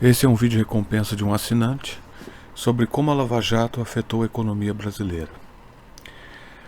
Esse é um vídeo recompensa de um assinante sobre como a Lava Jato afetou a economia brasileira.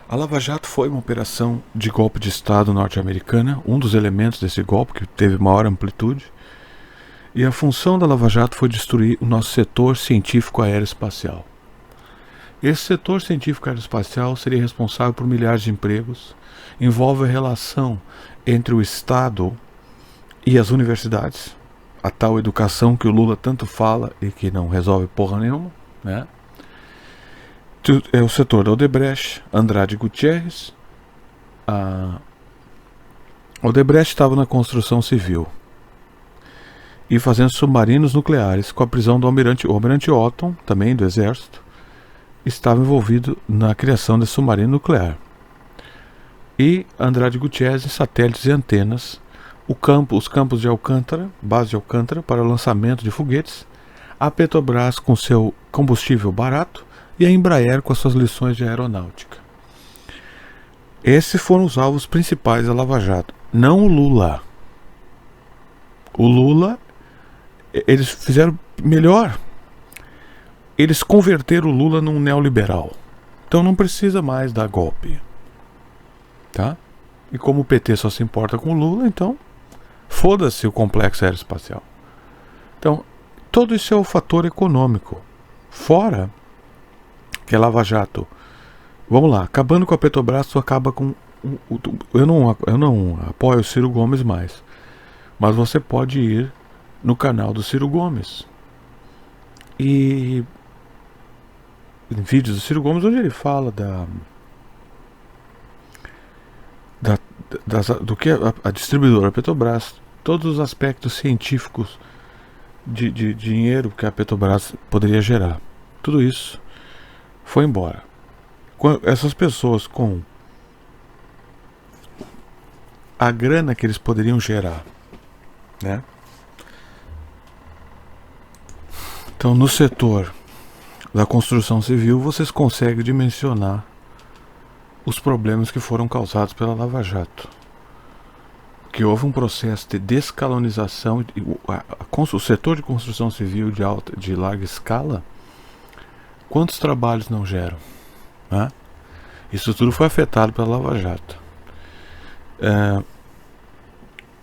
A Lava Jato foi uma operação de golpe de Estado norte-americana, um dos elementos desse golpe que teve maior amplitude, e a função da Lava Jato foi destruir o nosso setor científico aeroespacial. Esse setor científico aeroespacial seria responsável por milhares de empregos, envolve a relação entre o Estado e as universidades, a tal educação que o Lula tanto fala e que não resolve porra nenhuma, né? É o setor da Odebrecht, Andrade Gutierrez. A Odebrecht estava na construção civil e fazendo submarinos nucleares com a prisão do almirante. O almirante Otton, também do exército, estava envolvido na criação desse submarino nuclear. E Andrade Gutierrez em satélites e antenas, os campos de Alcântara, base de Alcântara, para o lançamento de foguetes, a Petrobras com seu combustível barato e a Embraer com as suas lições de aeronáutica. Esses foram os alvos principais da Lava Jato, não o Lula. O Lula, eles fizeram melhor. Eles converteram o Lula num neoliberal. Então não precisa mais dar golpe. Tá? E como o PT só se importa com o Lula, então foda-se o complexo aeroespacial. Então, todo isso é o fator econômico. Fora que a Lava Jato, vamos lá, acabando com a Petrobras, tu acaba com... Eu não apoio o Ciro Gomes mais, mas você pode ir no canal do Ciro Gomes e em vídeos do Ciro Gomes onde ele fala do que a distribuidora Petrobras, todos os aspectos científicos de dinheiro que a Petrobras poderia gerar. Tudo isso foi embora. Essas pessoas com a grana que eles poderiam gerar, né? Então, no setor da construção civil, vocês conseguem dimensionar os problemas que foram causados pela Lava Jato. Que houve um processo de descalonização, o setor de construção civil de larga escala, quantos trabalhos não geram? Né? Isso tudo foi afetado pela Lava Jato.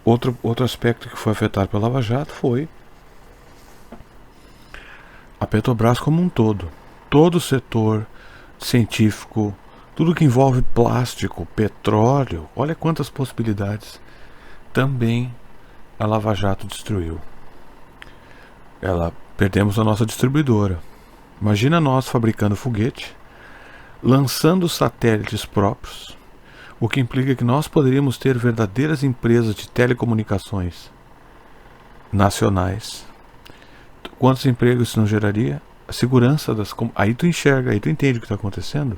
Outro aspecto que foi afetado pela Lava Jato foi a Petrobras como um todo. Todo o setor científico, tudo que envolve plástico, petróleo, olha quantas possibilidades também a Lava Jato destruiu. Perdemos a nossa distribuidora. Imagina nós fabricando foguete, lançando satélites próprios, o que implica que nós poderíamos ter verdadeiras empresas de telecomunicações nacionais. Quantos empregos isso não geraria? A segurança das... Aí tu enxerga, aí tu entende o que está acontecendo.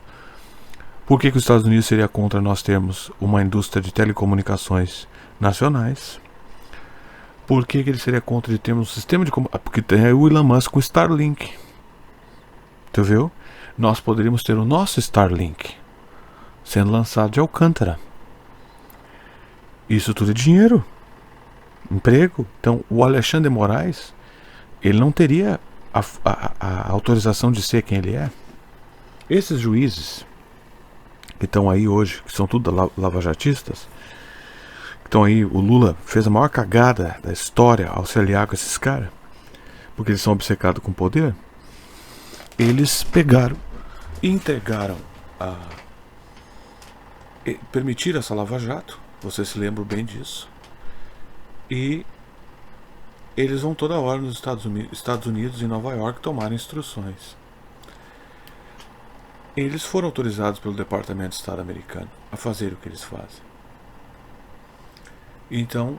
Por que os Estados Unidos seria contra nós termos uma indústria de telecomunicações nacionais? Por que ele seria contra de termos um sistema de... Porque tem o Elon Musk com o Starlink. Tu viu? Nós poderíamos ter o nosso Starlink sendo lançado de Alcântara. Isso tudo é dinheiro, emprego. Então o Alexandre de Moraes, ele não teria a autorização de ser quem ele é. Esses juízes que estão aí hoje, que são tudo lavajatistas, que estão aí, o Lula fez a maior cagada da história ao se aliar com esses caras, porque eles são obcecados com poder. Eles pegaram e entregaram permitiram essa Lava Jato, vocês se lembram bem disso, e eles vão toda hora nos Estados Unidos e Nova York tomar instruções. Eles foram autorizados pelo Departamento de Estado americano a fazer o que eles fazem. Então,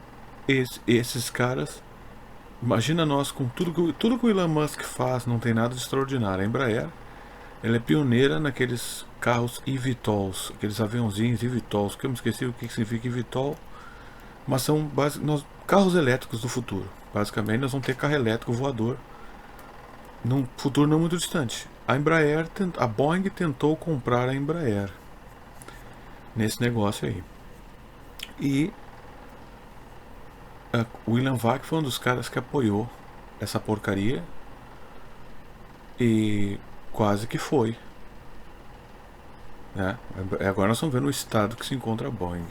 esses caras, imagina nós com tudo que o Elon Musk faz, não tem nada de extraordinário. A Embraer, ela é pioneira naqueles carros eVTOLs, aqueles aviãozinhos eVTOLs, que eu me esqueci o que significa eVTOL, mas são carros elétricos do futuro. Basicamente, nós vamos ter carro elétrico voador num futuro não muito distante. A Boeing tentou comprar a Embraer nesse negócio aí. E o William Vac foi um dos caras que apoiou essa porcaria, e quase que foi, né? Agora nós estamos vendo o estado que se encontra a Boeing.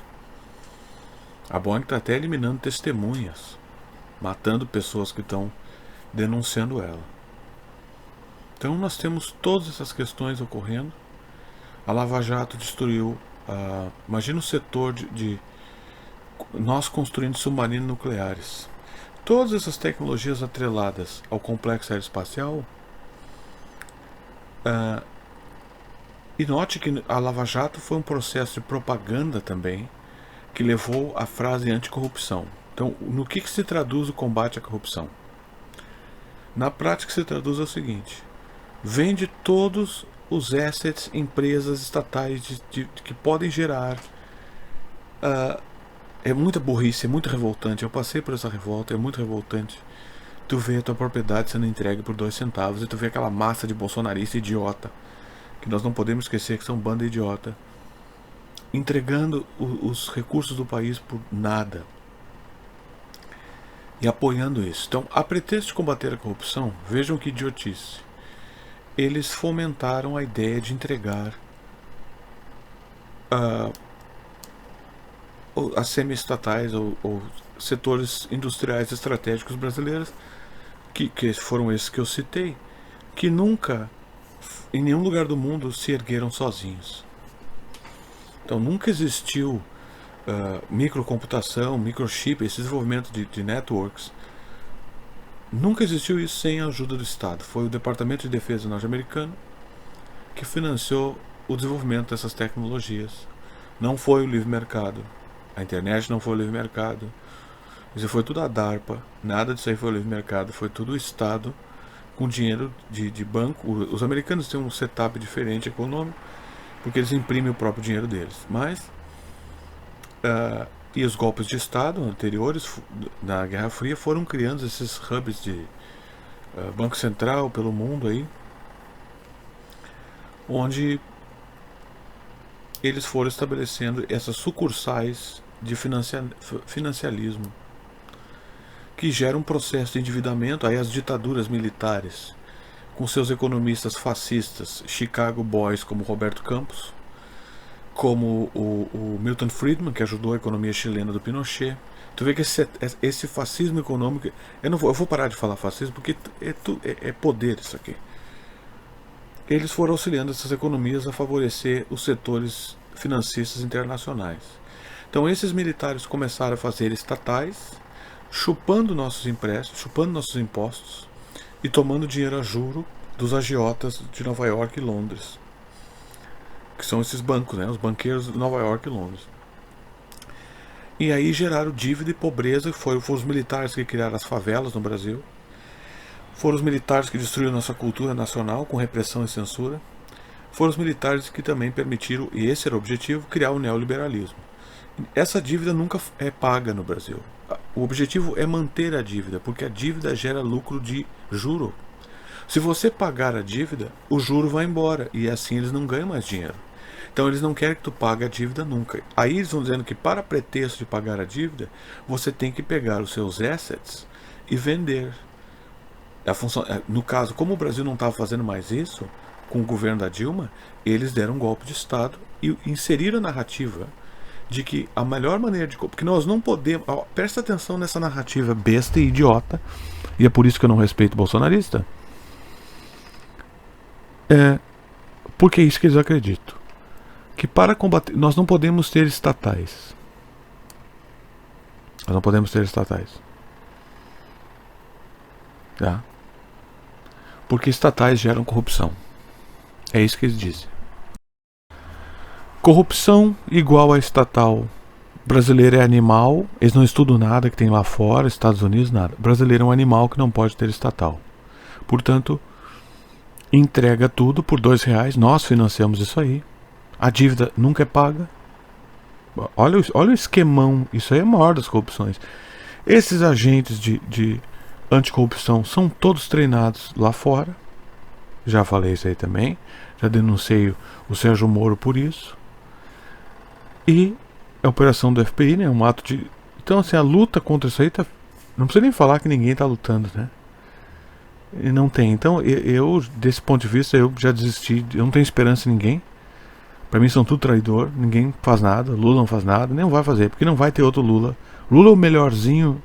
A Boeing está até eliminando testemunhas, matando pessoas que estão denunciando ela. Então nós temos todas essas questões ocorrendo. A Lava Jato destruiu, imagina o setor de nós construindo submarinos nucleares. Todas essas tecnologias atreladas ao complexo aeroespacial. E note que a Lava Jato foi um processo de propaganda também, que levou à frase anticorrupção. Então, no que se traduz o combate à corrupção? Na prática, se traduz o seguinte: vende todos os assets, empresas estatais que podem gerar. É muita burrice, é muito revoltante. Eu passei por essa revolta, é muito revoltante. Tu vê a tua propriedade sendo entregue por 2 centavos e tu vê aquela massa de bolsonarista idiota, que nós não podemos esquecer que são banda idiota, entregando os recursos do país por nada e apoiando isso. Então, a pretexto de combater a corrupção, vejam que idiotice, eles fomentaram a ideia de entregar as semi-estatais ou setores industriais estratégicos brasileiros, que foram esses que eu citei, que nunca, em nenhum lugar do mundo, se ergueram sozinhos. Então nunca existiu microcomputação, microchip, esse desenvolvimento de networks. Nunca existiu isso sem a ajuda do Estado. Foi o Departamento de Defesa norte-americano que financiou o desenvolvimento dessas tecnologias. Não foi o livre mercado. A internet não foi o livre mercado. Isso foi tudo a DARPA. Nada disso aí foi o livre mercado. Foi tudo o Estado com dinheiro de banco. Os americanos têm um setup diferente econômico, porque eles imprimem o próprio dinheiro deles. Mas e os golpes de Estado anteriores na Guerra Fria foram criando esses hubs de Banco Central pelo mundo aí, onde eles foram estabelecendo essas sucursais de financialismo, que gera um processo de endividamento. Aí as ditaduras militares, com seus economistas fascistas, Chicago Boys como Roberto Campos, como o Milton Friedman, que ajudou a economia chilena do Pinochet. Tu vê que esse fascismo econômico, eu vou parar de falar fascismo, porque é poder isso aqui. Eles foram auxiliando essas economias a favorecer os setores financistas internacionais. Então esses militares começaram a fazer estatais, chupando nossos empréstimos, chupando nossos impostos e tomando dinheiro a juro dos agiotas de Nova York e Londres, que são esses bancos, né? Os banqueiros de Nova York e Londres. E aí geraram dívida e pobreza. Foram os militares que criaram as favelas no Brasil. Foram os militares que destruíram nossa cultura nacional com repressão e censura. Foram os militares que também permitiram, e esse era o objetivo, criar o neoliberalismo. Essa dívida nunca é paga no Brasil. O objetivo é manter a dívida, porque a dívida gera lucro de juro. Se você pagar a dívida, o juro vai embora, e assim eles não ganham mais dinheiro. Então eles não querem que tu pague a dívida nunca. Aí eles vão dizendo que para pretexto de pagar a dívida, você tem que pegar os seus assets e vender. No caso, como o Brasil não estava fazendo mais isso, com o governo da Dilma, eles deram um golpe de Estado e inseriram a narrativa de que a melhor maneira de... Porque nós não podemos... Presta atenção nessa narrativa besta e idiota, e é por isso que eu não respeito o bolsonarista. Porque é isso que eles acreditam. Que para combater... Nós não podemos ter estatais. Nós não podemos ter estatais. Tá? Porque estatais geram corrupção. É isso que eles dizem. Corrupção igual a estatal. Brasileiro é animal. Eles não estudam nada que tem lá fora, Estados Unidos, nada. Brasileiro é um animal que não pode ter estatal. Portanto, entrega tudo por R$2. Nós financiamos isso aí. A dívida nunca é paga. Olha o esquemão. Isso aí é a maior das corrupções. Esses agentes de anticorrupção são todos treinados lá fora. Já falei isso aí também. Já denunciei o Sérgio Moro por isso. E a operação do FBI, né? Então, assim, a luta contra isso aí tá... Não precisa nem falar que ninguém tá lutando, né? E não tem. Então, eu, desse ponto de vista, eu já desisti. Eu não tenho esperança em ninguém. Pra mim são tudo traidor. Ninguém faz nada. Lula não faz nada. Nem vai fazer, porque não vai ter outro Lula. Lula é o melhorzinho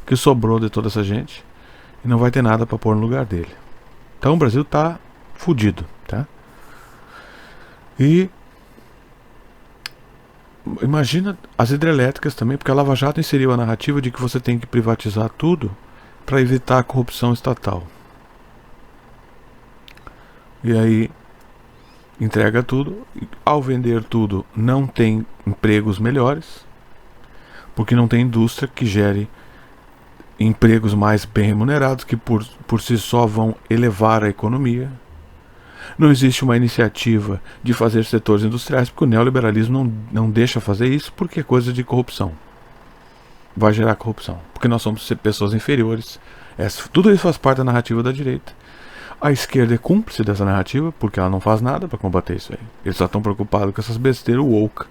que sobrou de toda essa gente. E não vai ter nada pra pôr no lugar dele. Então o Brasil tá fudido, tá? E imagina as hidrelétricas também, porque a Lava Jato inseriu a narrativa de que você tem que privatizar tudo para evitar a corrupção estatal. E aí entrega tudo, e ao vender tudo não tem empregos melhores, porque não tem indústria que gere empregos mais bem remunerados, que por si só vão elevar a economia. Não existe uma iniciativa de fazer setores industriais, porque o neoliberalismo não deixa fazer isso, porque é coisa de corrupção. Vai gerar corrupção, porque nós somos pessoas inferiores. Tudo isso faz parte da narrativa da direita. A esquerda é cúmplice dessa narrativa, porque ela não faz nada para combater isso aí. Eles só estão preocupados com essas besteiras woke.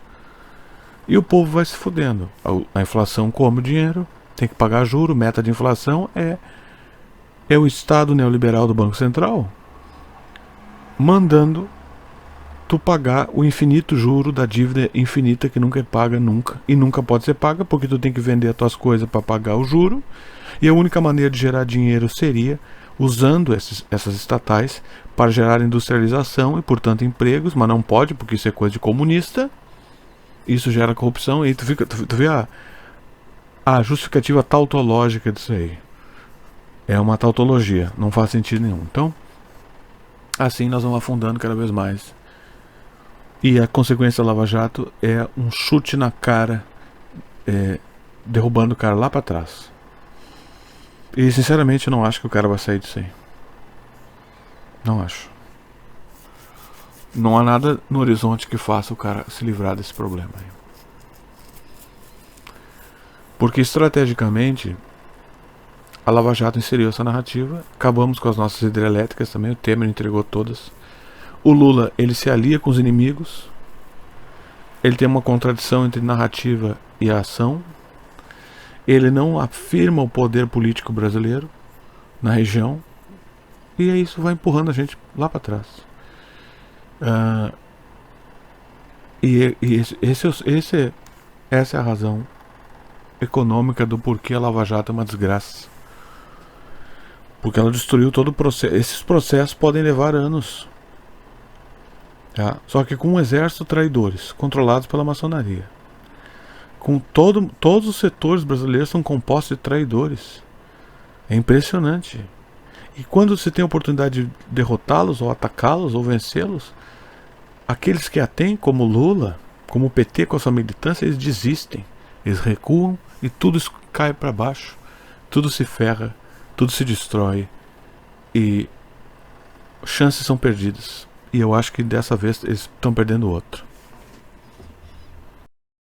E o povo vai se fudendo. A inflação come o dinheiro, tem que pagar juro, meta de inflação é o Estado neoliberal do Banco Central mandando tu pagar o infinito juro da dívida infinita que nunca é paga nunca. E nunca pode ser paga porque tu tem que vender as tuas coisas para pagar o juro. E a única maneira de gerar dinheiro seria usando essas estatais para gerar industrialização e, portanto, empregos, mas não pode porque isso é coisa de comunista. Isso gera corrupção. E tu vê a justificativa tautológica disso aí. É uma tautologia, não faz sentido nenhum. Então, assim nós vamos afundando cada vez mais. E a consequência da Lava Jato é um chute na cara, derrubando o cara lá pra trás. E sinceramente eu não acho que o cara vai sair disso aí. Não acho. Não há nada no horizonte que faça o cara se livrar desse problema aí. Porque estrategicamente a Lava Jato inseriu essa narrativa. Acabamos com as nossas hidrelétricas também. O Temer entregou todas. O Lula, ele se alia com os inimigos. Ele tem uma contradição entre narrativa e ação. Ele não afirma o poder político brasileiro na região. E aí isso vai empurrando a gente lá para trás. Essa é a razão econômica do porquê a Lava Jato é uma desgraça. Porque ela destruiu todo o processo. Esses processos podem levar anos. Tá? Só que com um exército de traidores, controlados pela maçonaria. Todos os setores brasileiros são compostos de traidores. É impressionante. E quando você tem a oportunidade de derrotá-los, ou atacá-los, ou vencê-los, aqueles que a têm, como Lula, como o PT com a sua militância, eles desistem. Eles recuam e tudo cai para baixo. Tudo se ferra, tudo se destrói. E chances são perdidas. E eu acho que dessa vez eles estão perdendo outro.